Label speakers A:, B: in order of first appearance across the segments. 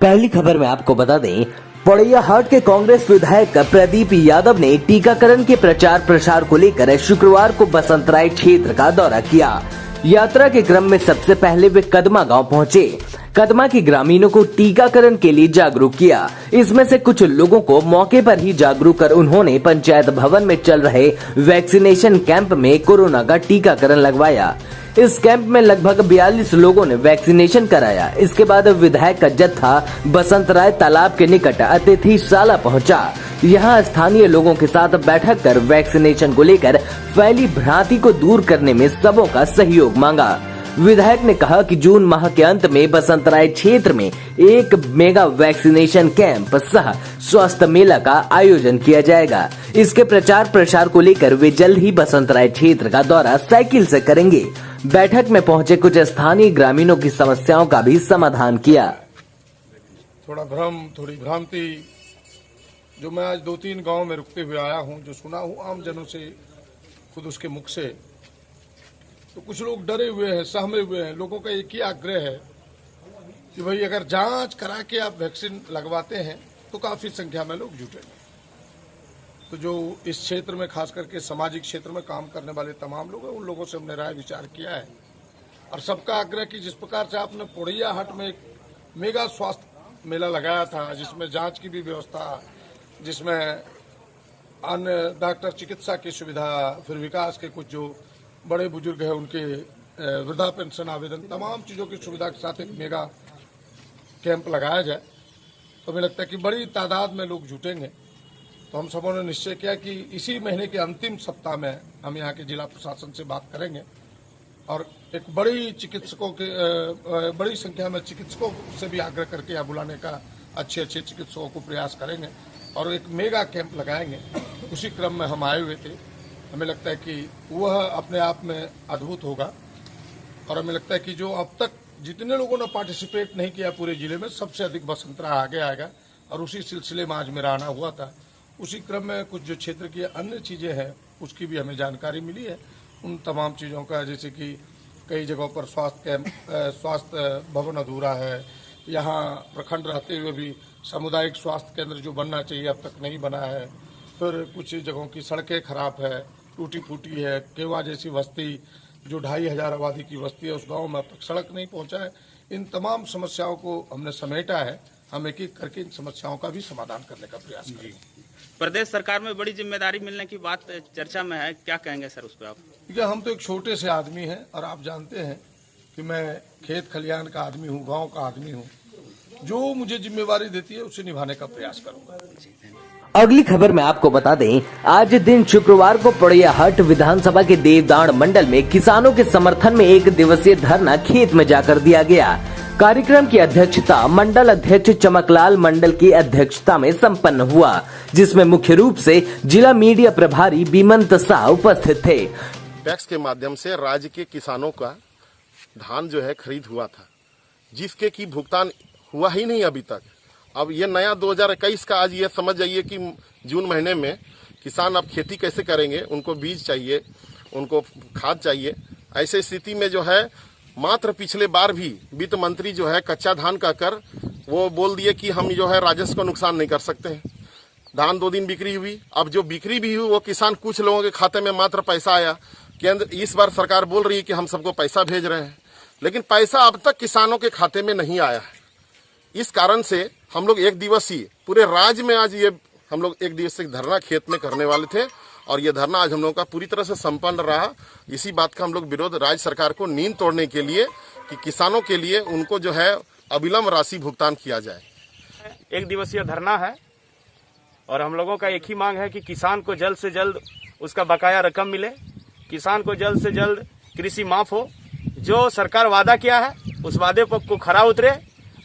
A: पहली खबर में आपको बता दें, पोड़ैयाहाट के कांग्रेस विधायक प्रदीप यादव ने टीकाकरण के प्रचार प्रसार को लेकर शुक्रवार को बसंतराय क्षेत्र का दौरा किया। यात्रा के क्रम में सबसे पहले वे कदमा गांव पहुंचे। कदमा के ग्रामीणों को टीकाकरण के लिए जागरूक किया। इसमें से कुछ लोगों को मौके पर ही जागरूक कर उन्होंने पंचायत भवन में चल रहे वैक्सीनेशन कैंप में कोरोना का टीकाकरण लगवाया। इस कैंप में लगभग 42 लोगों ने वैक्सीनेशन कराया। इसके बाद विधायक का जत्था बसंतराय तालाब के निकट अतिथिशाला पहुंचा। यहां स्थानीय लोगों के साथ बैठक कर वैक्सीनेशन को लेकर फैली भ्रांति को दूर करने में सबों का सहयोग मांगा। विधायक ने कहा कि जून माह के अंत में बसंतराय क्षेत्र में एक मेगा वैक्सीनेशन कैंप सह स्वास्थ्य मेला का आयोजन किया जाएगा। इसके प्रचार प्रसार को लेकर वे जल्द ही बसंतराय क्षेत्र का दौरा साइकिल से करेंगे। बैठक में पहुंचे कुछ स्थानीय ग्रामीणों की समस्याओं का भी समाधान किया।
B: थोड़ा भ्रम, थोड़ी भ्रांति जो मैं आज 2-3 गांव में रुकते हुए आया हूं, जो सुना हूं आम जनों से, खुद उसके मुख से, तो कुछ लोग डरे हुए हैं, सहमे हुए हैं। लोगों का एक ही आग्रह है कि भाई अगर जांच करा के आप वैक्सीन लगवाते हैं तो काफी संख्या में लोग जुटेंगे। तो जो इस क्षेत्र में खास करके सामाजिक क्षेत्र में काम करने वाले तमाम लोग हैं, उन लोगों से हमने राय विचार किया है और सबका आग्रह कि जिस प्रकार से आपने पोड़ैयाहाट में एक मेगा स्वास्थ्य मेला लगाया था, जिसमें जांच की भी व्यवस्था, जिसमें अन्य डॉक्टर चिकित्सा की सुविधा, फिर विकास के कुछ जो बड़े बुजुर्ग हैं उनके वृद्धा पेंशन आवेदन, तमाम चीजों की सुविधा के साथ एक मेगा कैंप लगाया जाए तो हमें लगता है कि बड़ी तादाद में लोग जुटेंगे। तो हम सबों ने निश्चय किया कि इसी महीने के अंतिम सप्ताह में हम यहाँ के जिला प्रशासन से बात करेंगे और एक बड़ी संख्या में चिकित्सकों से भी आग्रह करके यहाँ बुलाने का अच्छे चिकित्सकों को प्रयास करेंगे और एक मेगा कैंप लगाएंगे। उसी क्रम में हम आए हुए थे। हमें लगता है कि वह अपने आप में अद्भुत होगा और हमें लगता है कि जो अब तक जितने लोगों ने पार्टिसिपेट नहीं किया पूरे जिले में, सबसे अधिक बसंतराय आगे आएगा और उसी सिलसिले में आज मेरा आना हुआ था। उसी क्रम में कुछ जो क्षेत्र की अन्य चीजें हैं उसकी भी हमें जानकारी मिली है। उन तमाम चीजों का, जैसे कि कई जगहों पर स्वास्थ्य भवन अधूरा है, यहाँ प्रखंड रहते हुए भी सामुदायिक स्वास्थ्य केंद्र जो बनना चाहिए अब तक नहीं बना है। फिर कुछ जगहों की सड़कें खराब है, टूटी फूटी है। केवा जैसी बस्ती जो 2500 आबादी की बस्ती है, उस गांव में अब तक सड़क नहीं पहुंचा है। इन तमाम समस्याओं को हमने समेटा है। हम एक एक करके इन समस्याओं का भी समाधान करने का प्रयास करेंगे।
C: प्रदेश सरकार में बड़ी जिम्मेदारी मिलने की बात चर्चा में है, क्या कहेंगे सर उस पर आप?
B: देखिए, हम तो एक छोटे से आदमी हैं और आप जानते हैं कि मैं खेत खलियान का आदमी हूँ, गाँव का आदमी हूँ। जो मुझे जिम्मेवारी देती है उसे निभाने का प्रयास करूंगा।
A: अगली खबर में आपको बता दें, आज दिन शुक्रवार को पोड़ैयाहाट विधानसभा के देवदाण मंडल में किसानों के समर्थन में 1 दिवसीय धरना खेत में जाकर दिया गया। कार्यक्रम की अध्यक्षता मंडल अध्यक्ष चमकलाल मंडल की अध्यक्षता में संपन्न हुआ, जिसमें मुख्य रूप से जिला मीडिया प्रभारी बीमंत शाह उपस्थित थे।
D: टैक्स के माध्यम से राज्य के किसानों का धान जो है खरीद हुआ था, जिसके की भुगतान हुआ ही नहीं अभी तक। अब ये नया 2021 का आज ये समझ जाइए कि जून महीने में किसान अब खेती कैसे करेंगे, उनको बीज चाहिए, उनको खाद चाहिए। ऐसे स्थिति में जो है मात्र पिछले बार भी वित्त मंत्री जो है कच्चा धान का कर वो बोल दिए कि हम जो है राजस्व का नुकसान नहीं कर सकते हैं। धान 2 दिन बिक्री हुई, अब जो बिक्री भी हुई वो किसान कुछ लोगों के खाते में मात्र पैसा आया। केंद्र इस बार सरकार बोल रही है कि हम सबको पैसा भेज रहे हैं, लेकिन पैसा अब तक किसानों के खाते में नहीं आया है। इस कारण से हम लोग 1 दिवसीय पूरे राज्य में आज ये हम लोग 1 दिवसीय धरना खेत में करने वाले थे और ये धरना आज हम लोगों का पूरी तरह से संपन्न रहा। इसी बात का हम लोग विरोध राज्य सरकार को नींद तोड़ने के लिए कि किसानों के लिए उनको जो है अविलंब राशि भुगतान किया जाए।
C: 1 दिवसीय धरना है और हम लोगों का एक ही मांग है कि किसान को जल्द से जल्द उसका बकाया रकम मिले, किसान को जल्द से जल्द कृषि माफ हो। जो सरकार वादा किया है उस वादे पर को खरा उतरे,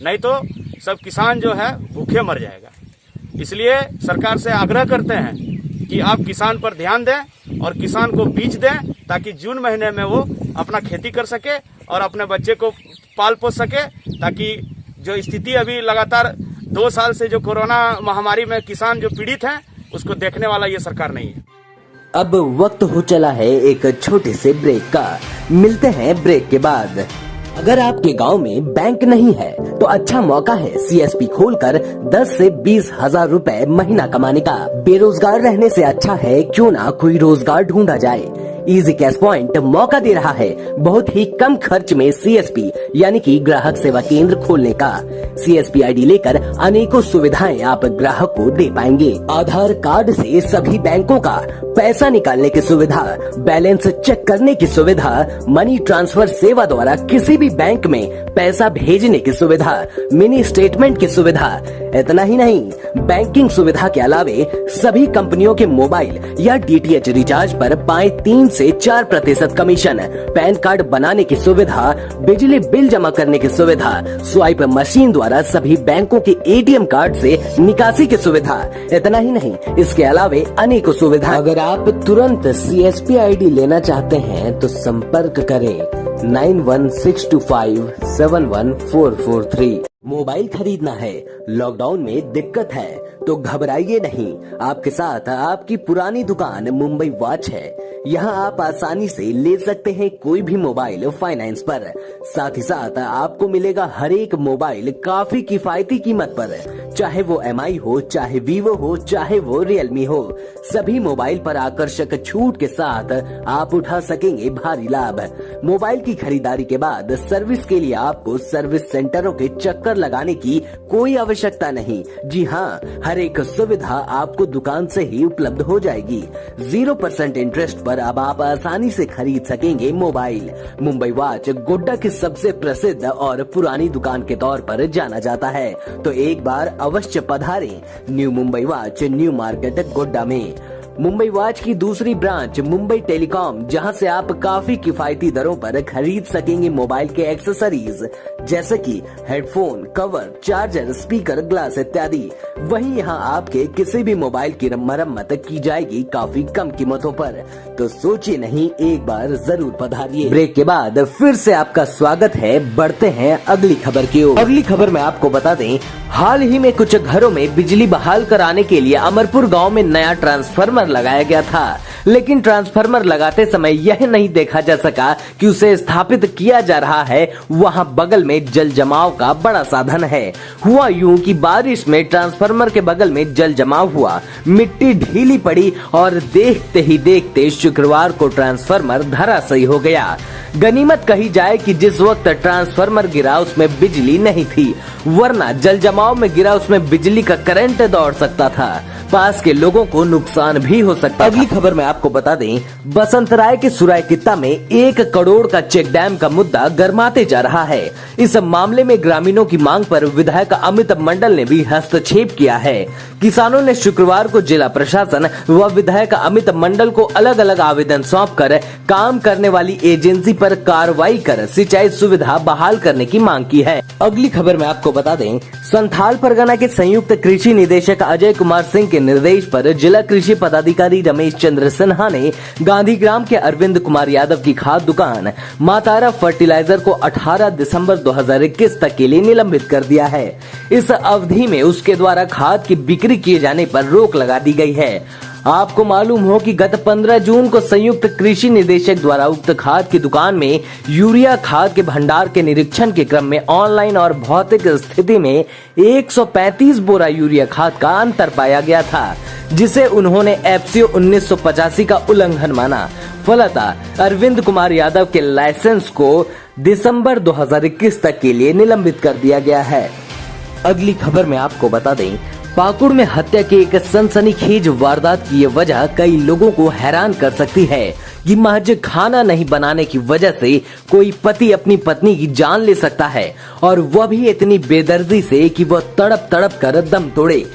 C: नहीं तो सब किसान जो है भूखे मर जाएगा। इसलिए सरकार से आग्रह करते हैं कि आप किसान पर ध्यान दें और किसान को बीज दें, ताकि जून महीने में वो अपना खेती कर सके और अपने बच्चे को पाल पोस सके, ताकि जो स्थिति अभी लगातार 2 साल से जो कोरोना महामारी में किसान जो पीड़ित हैं उसको देखने वाला ये सरकार नहीं है।
A: अब वक्त हो चला है एक छोटे से ब्रेक का। मिलते हैं ब्रेक के बाद। अगर आपके गांव में बैंक नहीं है तो अच्छा मौका है सीएसपी खोलकर 10 से 20 हजार रुपए महीना कमाने का। बेरोजगार रहने से अच्छा है क्यों ना कोई रोजगार ढूंढा जाए। इजी कैश पॉइंट मौका दे रहा है बहुत ही कम खर्च में सीएसपी यानी कि ग्राहक सेवा केंद्र खोलने का। सीएसपी आईडी लेकर अनेकों सुविधाएं आप ग्राहक को दे पाएंगे। आधार कार्ड से सभी बैंकों का पैसा निकालने की सुविधा, बैलेंस चेक करने की सुविधा, मनी ट्रांसफर सेवा द्वारा किसी भी बैंक में पैसा भेजने की सुविधा, मिनी स्टेटमेंट की सुविधा। इतना ही नहीं, बैंकिंग सुविधा के अलावे सभी कंपनियों के मोबाइल या डीटीएच रिचार्ज पर पाएं 3 से 4% कमीशन, पैन कार्ड बनाने की सुविधा, बिजली बिल जमा करने की सुविधा, स्वाइप मशीन द्वारा सभी बैंकों के एटीएम कार्ड से निकासी की सुविधा। इतना ही नहीं, इसके अलावे अनेकों सुविधा। अगर आप तुरंत सीएसपी आईडी लेना चाहते हैं तो संपर्क करें 9162571443। मोबाइल खरीदना है, लॉकडाउन में दिक्कत है तो घबराइए नहीं। आपके साथ आपकी पुरानी दुकान मुंबई वॉच है। यहाँ आप आसानी से ले सकते हैं कोई भी मोबाइल फाइनेंस पर। साथ ही साथ आपको मिलेगा हर एक मोबाइल काफी किफायती कीमत पर, चाहे वो MI हो, चाहे वीवो हो, चाहे वो रियलमी हो। सभी मोबाइल पर आकर्षक छूट के साथ आप उठा सकेंगे भारी लाभ। मोबाइल की खरीदारी के बाद सर्विस के लिए आपको सर्विस सेंटरों के चक्कर लगाने की कोई आवश्यकता नहीं। जी हाँ, हर एक सुविधा आपको दुकान से ही उपलब्ध हो जाएगी। 0% इंटरेस्ट पर अब आप आसानी से खरीद सकेंगे मोबाइल। मुंबई वॉच गोड्डा की सबसे प्रसिद्ध और पुरानी दुकान के तौर पर जाना जाता है, तो एक बार अवश्य पधारें new Mumbai watch, new market Godda में। मुंबई वॉच की दूसरी ब्रांच मुंबई टेलीकॉम, जहां से आप काफी किफायती दरों पर खरीद सकेंगे मोबाइल के एक्सेसरीज जैसे कि headphone, cover, charger, speaker, glass इत्यादि। वहीं यहां आपके किसी भी मोबाइल की मरम्मत की जाएगी काफी कम कीमतों पर। तो सोचिए नहीं, एक बार जरूर पधारिए। ब्रेक के बाद फिर से आपका स्वागत है। बढ़ते हैं अगली खबर की ओर। अगली खबर में आपको बता दें, हाल ही में कुछ घरों में बिजली बहाल कराने के लिए अमरपुर गांव में नया ट्रांसफार्मर लगाया गया था, लेकिन ट्रांसफार्मर लगाते समय यह नहीं देखा जा सका कि उसे स्थापित किया जा रहा है वहां बगल में जल जमाव का बड़ा साधन है। हुआ यूं कि बारिश में ट्रांसफार्मर के बगल में जल जमाव हुआ, मिट्टी ढीली पड़ी और देखते ही देखते शुक्रवार को ट्रांसफार्मर धराशायी हो गया। गनीमत कही जाए कि जिस वक्त ट्रांसफार्मर गिरा उसमें बिजली नहीं थी, वरना जल जमाव में गिरा उसमें बिजली का करंट दौड़ सकता था, पास के लोगों को नुकसान भी हो सकता। अगली खबर में आपको बता दें, बसंतराय के सुरायकित्ता में 1 करोड़ का चेक डैम का मुद्दा गरमाते जा रहा है। इस मामले में ग्रामीणों की मांग पर विधायक अमित मंडल ने भी हस्तक्षेप किया है। किसानों ने शुक्रवार को जिला प्रशासन व विधायक अमित मंडल को अलग अलग आवेदन सौंपकर काम करने वाली एजेंसी पर कार्रवाई कर सिंचाई सुविधा बहाल करने की मांग की है। अगली खबर में आपको बता दें, संथाल परगना के संयुक्त कृषि निदेशक अजय कुमार सिंह के निर्देश पर जिला कृषि पदाधिकारी रमेश चंद्र सिन्हा ने गांधीग्राम के अरविंद कुमार यादव की खाद दुकान मातारा फर्टिलाइजर को 18 दिसंबर 2021 तक के लिए निलंबित कर दिया है। इस अवधि में उसके द्वारा खाद की बिक्री किए जाने पर रोक लगा दी गई है। आपको मालूम हो कि गत 15 जून को संयुक्त कृषि निदेशक द्वारा उक्त खाद की दुकान में यूरिया खाद के भंडार के निरीक्षण के क्रम में ऑनलाइन और भौतिक स्थिति में 135 बोरा यूरिया खाद का अंतर पाया गया था, जिसे उन्होंने एफसीओ 1985 का उल्लंघन माना। फलतः अरविंद कुमार यादव के लाइसेंस को दिसंबर 2021 तक के लिए निलंबित कर दिया गया है। अगली खबर में आपको बता दें, पाकुड़ में हत्या के एक सनसनीखेज वारदात की ये वजह कई लोगों को हैरान कर सकती है कि महज खाना नहीं बनाने की वजह से कोई पति अपनी पत्नी की जान ले सकता है, और वह भी इतनी बेदर्दी से कि वह तड़प तड़प कर दम तोड़े।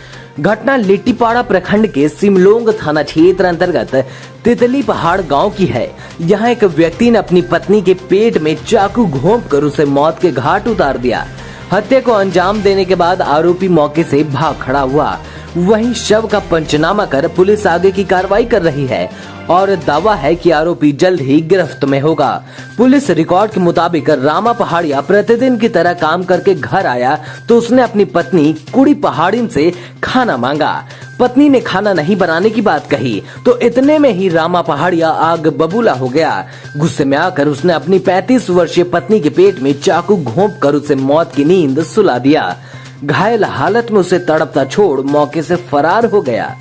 A: घटना लिट्टीपाड़ा प्रखंड के सिमलोंग थाना क्षेत्र अंतर्गत तितली पहाड़ गांव की है। यहां एक व्यक्ति ने अपनी पत्नी के पेट में चाकू घोंपकर उसे मौत के घाट उतार दिया। हत्या को अंजाम देने के बाद आरोपी मौके से भाग खड़ा हुआ। वहीं शव का पंचनामा कर पुलिस आगे की कार्रवाई कर रही है और दावा है कि आरोपी जल्द ही गिरफ्त में होगा। पुलिस रिकॉर्ड के मुताबिक रामा पहाड़िया प्रतिदिन की तरह काम करके घर आया तो उसने अपनी पत्नी कुड़ी पहाड़िन से खाना मांगा। पत्नी ने खाना नहीं बनाने की बात कही तो इतने में ही रामा पहाड़िया आग बबूला हो गया। गुस्से में आकर उसने अपनी 35 वर्षीय पत्नी के पेट में चाकू घोंपकर उसे मौत की नींद सुला दिया। घायल हालत में उसे तड़पता छोड़ मौके से फरार हो गया।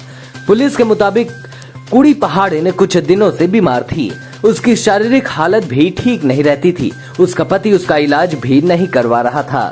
A: पुलिस के मुताबिक कुड़ी पहाड़े ने कुछ दिनों से बीमार थी। उसकी शारीरिक हालत भी ठीक नहीं रहती थी। उसका पति उसका इलाज भी नहीं करवा रहा था।